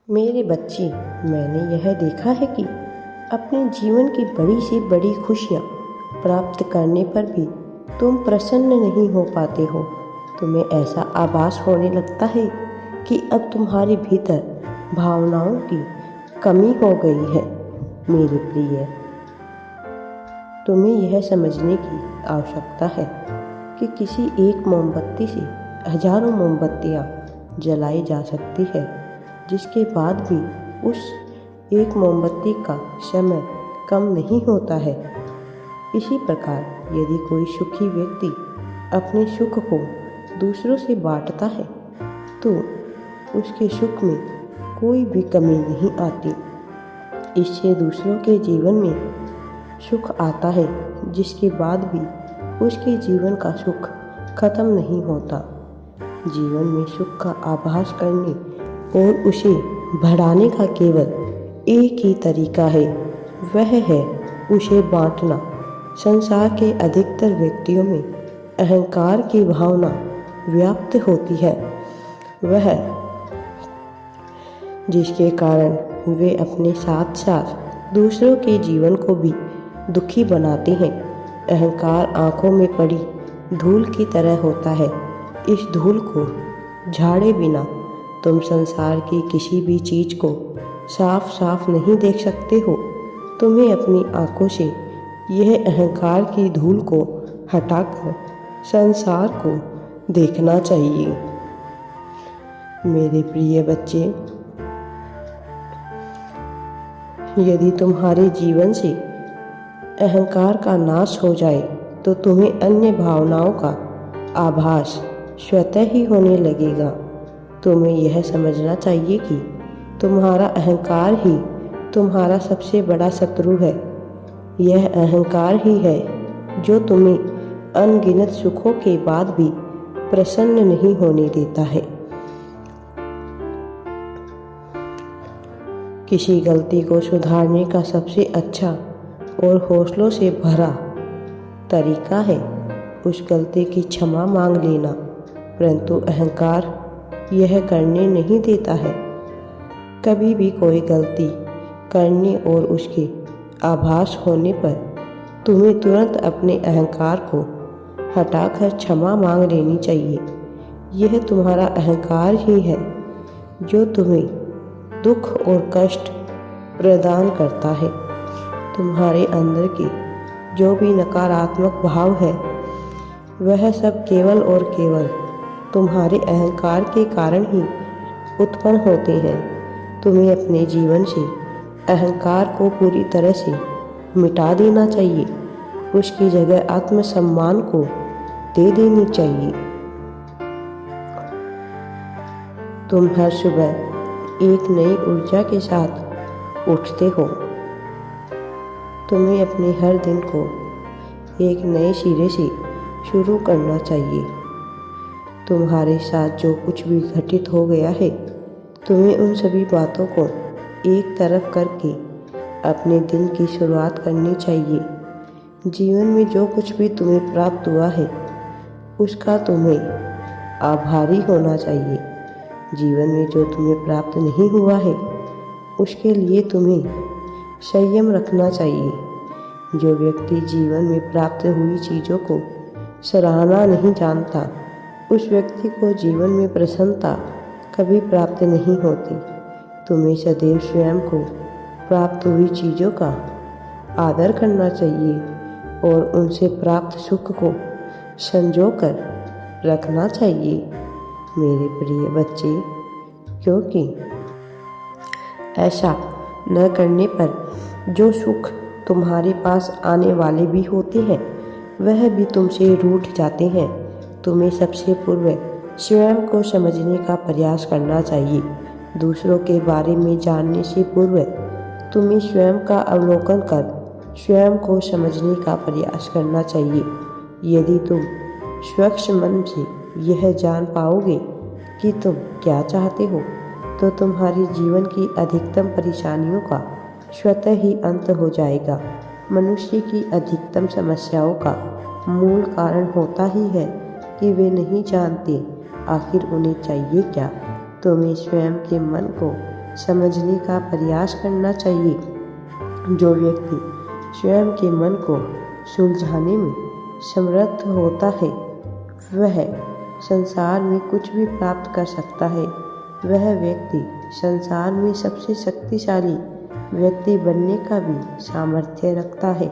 मेरे बच्चे, मैंने यह देखा है कि अपने जीवन की बड़ी से बड़ी खुशियाँ प्राप्त करने पर भी तुम प्रसन्न नहीं हो पाते हो। तुम्हें ऐसा आभास होने लगता है कि अब तुम्हारे भीतर भावनाओं की कमी हो गई है। मेरे प्रिय, तुम्हें यह समझने की आवश्यकता है कि किसी एक मोमबत्ती से हजारों मोमबत्तियाँ जलाई जा सकती है, जिसके बाद भी उस एक मोमबत्ती का समय कम नहीं होता है। इसी प्रकार यदि कोई सुखी व्यक्ति अपने सुख को दूसरों से बांटता है तो उसके सुख में कोई भी कमी नहीं आती। इससे दूसरों के जीवन में सुख आता है, जिसके बाद भी उसके जीवन का सुख खत्म नहीं होता। जीवन में सुख का आभास करने और उसे बढ़ाने का केवल एक ही तरीका है, वह है उसे बांटना। संसार के अधिकतर व्यक्तियों में अहंकार की भावना व्याप्त होती है, वह जिसके कारण वे अपने साथ साथ दूसरों के जीवन को भी दुखी बनाते हैं। अहंकार आंखों में पड़ी धूल की तरह होता है। इस धूल को झाड़े बिना तुम संसार की किसी भी चीज को साफ साफ नहीं देख सकते हो। तुम्हें अपनी आंखों से यह अहंकार की धूल को हटाकर संसार को देखना चाहिए। मेरे प्रिय बच्चे, यदि तुम्हारे जीवन से अहंकार का नाश हो जाए तो तुम्हें अन्य भावनाओं का आभास स्वतः ही होने लगेगा। तुम्हें यह समझना चाहिए कि तुम्हारा अहंकार ही तुम्हारा सबसे बड़ा शत्रु है। यह अहंकार ही है जो तुम्हें अनगिनत सुखों के बाद भी प्रसन्न नहीं होने देता है। किसी गलती को सुधारने का सबसे अच्छा और हौसलों से भरा तरीका है उस गलती की क्षमा मांग लेना, परंतु अहंकार यह करने नहीं देता है। कभी भी कोई गलती करने और उसके आभास होने पर तुम्हें तुरंत अपने अहंकार को हटाकर क्षमा मांग लेनी चाहिए। यह तुम्हारा अहंकार ही है जो तुम्हें दुख और कष्ट प्रदान करता है। तुम्हारे अंदर के जो भी नकारात्मक भाव है, वह सब केवल और केवल तुम्हारे अहंकार के कारण ही उत्पन्न होते हैं। तुम्हें अपने जीवन से अहंकार को पूरी तरह से मिटा देना चाहिए। उसकी जगह आत्मसम्मान को दे देनी चाहिए। तुम हर सुबह एक नई ऊर्जा के साथ उठते हो। तुम्हें अपने हर दिन को एक नए सिरे से शुरू करना चाहिए। तुम्हारे साथ जो कुछ भी घटित हो गया है, तुम्हें उन सभी बातों को एक तरफ करके अपने दिन की शुरुआत करनी चाहिए। जीवन में जो कुछ भी तुम्हें प्राप्त हुआ है, उसका तुम्हें आभारी होना चाहिए। जीवन में जो तुम्हें प्राप्त नहीं हुआ है, उसके लिए तुम्हें संयम रखना चाहिए। जो व्यक्ति जीवन में प्राप्त हुई चीज़ों को सराहना नहीं जानता, उस व्यक्ति को जीवन में प्रसन्नता कभी प्राप्त नहीं होती। तुम्हें सदैव स्वयं को प्राप्त हुई चीज़ों का आदर करना चाहिए और उनसे प्राप्त सुख को संजो कर रखना चाहिए। मेरे प्रिय बच्चे, क्योंकि ऐसा न करने पर जो सुख तुम्हारे पास आने वाले भी होते हैं, वह भी तुमसे रूठ जाते हैं। तुम्हें सबसे पूर्व स्वयं को समझने का प्रयास करना चाहिए। दूसरों के बारे में जानने से पूर्व तुम्हें स्वयं का अवलोकन कर स्वयं को समझने का प्रयास करना चाहिए। यदि तुम स्वच्छ मन से यह जान पाओगे कि तुम क्या चाहते हो, तो तुम्हारे जीवन की अधिकतम परेशानियों का स्वतः ही अंत हो जाएगा। मनुष्य की अधिकतम समस्याओं का मूल कारण होता ही है कि वे नहीं जानते आखिर उन्हें चाहिए क्या। तुम्हें स्वयं के मन को समझने का प्रयास करना चाहिए। जो व्यक्ति स्वयं के मन को सुलझाने में समर्थ होता है वह संसार में कुछ भी प्राप्त कर सकता है। वह व्यक्ति संसार में सबसे शक्तिशाली व्यक्ति बनने का भी सामर्थ्य रखता है।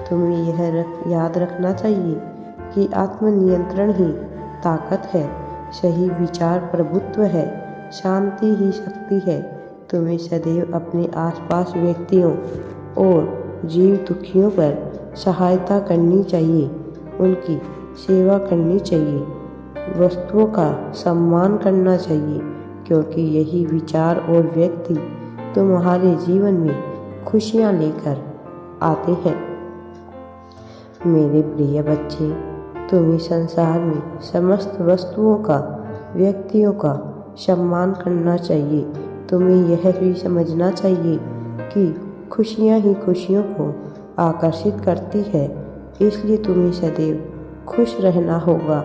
तुम्हें यह याद रखना चाहिए कि आत्मनियंत्रण ही ताकत है, सही विचार प्रभुत्व है, शांति ही शक्ति है। तुम्हें सदैव अपने आसपास व्यक्तियों और जीव दुखियों पर सहायता करनी चाहिए, उनकी सेवा करनी चाहिए, वस्तुओं का सम्मान करना चाहिए, क्योंकि यही विचार और व्यक्ति तुम्हारे जीवन में खुशियाँ लेकर आते हैं। मेरे प्रिय बच्चे, तुम्हें संसार में समस्त वस्तुओं का, व्यक्तियों का सम्मान करना चाहिए। तुम्हें यह भी समझना चाहिए कि खुशियाँ ही खुशियों को आकर्षित करती है, इसलिए तुम्हें सदैव खुश रहना होगा।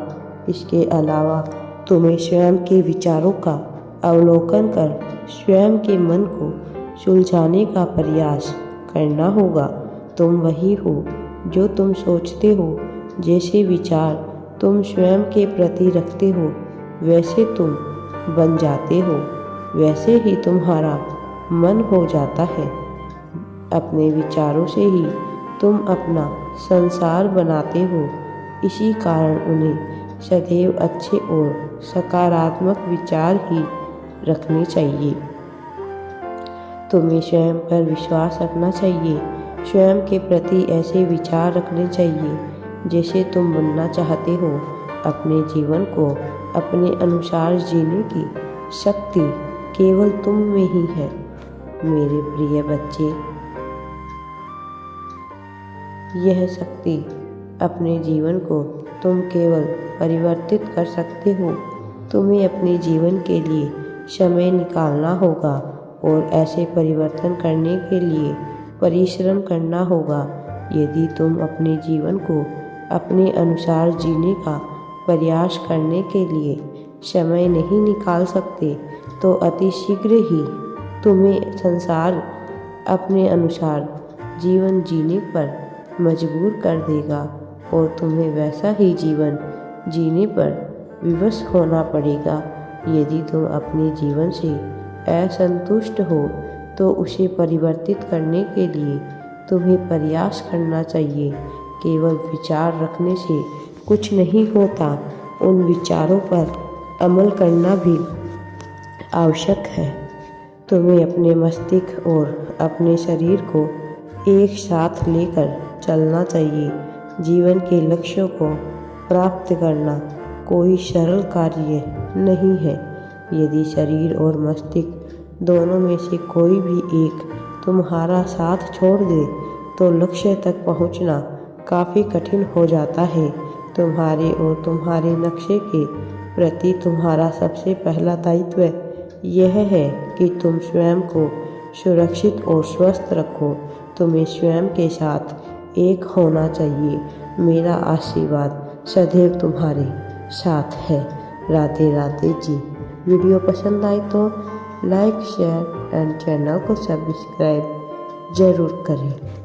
इसके अलावा तुम्हें स्वयं के विचारों का अवलोकन कर स्वयं के मन को सुलझाने का प्रयास करना होगा। तुम वही हो जो तुम सोचते हो। जैसे विचार तुम स्वयं के प्रति रखते हो वैसे तुम बन जाते हो, वैसे ही तुम्हारा मन हो जाता है। अपने विचारों से ही तुम अपना संसार बनाते हो। इसी कारण उन्हें सदैव अच्छे और सकारात्मक विचार ही रखने चाहिए। तुम्हें स्वयं पर विश्वास रखना चाहिए। स्वयं के प्रति ऐसे विचार रखने चाहिए जैसे तुम बनना चाहते हो। अपने जीवन को अपने अनुसार जीने की शक्ति केवल तुम में ही है। मेरे प्रिय बच्चे, यह शक्ति अपने जीवन को तुम केवल परिवर्तित कर सकते हो। तुम्हें अपने जीवन के लिए समय निकालना होगा और ऐसे परिवर्तन करने के लिए परिश्रम करना होगा। यदि तुम अपने जीवन को अपने अनुसार जीने का प्रयास करने के लिए समय नहीं निकाल सकते तो अति शीघ्र ही तुम्हें संसार अपने अनुसार जीवन जीने पर मजबूर कर देगा और तुम्हें वैसा ही जीवन जीने पर विवश होना पड़ेगा। यदि तुम अपने जीवन से असंतुष्ट हो तो उसे परिवर्तित करने के लिए तुम्हें प्रयास करना चाहिए। केवल विचार रखने से कुछ नहीं होता, उन विचारों पर अमल करना भी आवश्यक है। तुम्हें अपने मस्तिष्क और अपने शरीर को एक साथ लेकर चलना चाहिए। जीवन के लक्ष्यों को प्राप्त करना कोई सरल कार्य नहीं है। यदि शरीर और मस्तिष्क दोनों में से कोई भी एक तुम्हारा साथ छोड़ दे तो लक्ष्य तक पहुंचना काफ़ी कठिन हो जाता है। तुम्हारे और तुम्हारे नक्शे के प्रति तुम्हारा सबसे पहला दायित्व यह है कि तुम स्वयं को सुरक्षित और स्वस्थ रखो। तुम्हें स्वयं के साथ एक होना चाहिए। मेरा आशीर्वाद सदैव तुम्हारे साथ है। राधे राधे जी। वीडियो पसंद आए तो लाइक, शेयर एंड चैनल को सब्सक्राइब ज़रूर करें।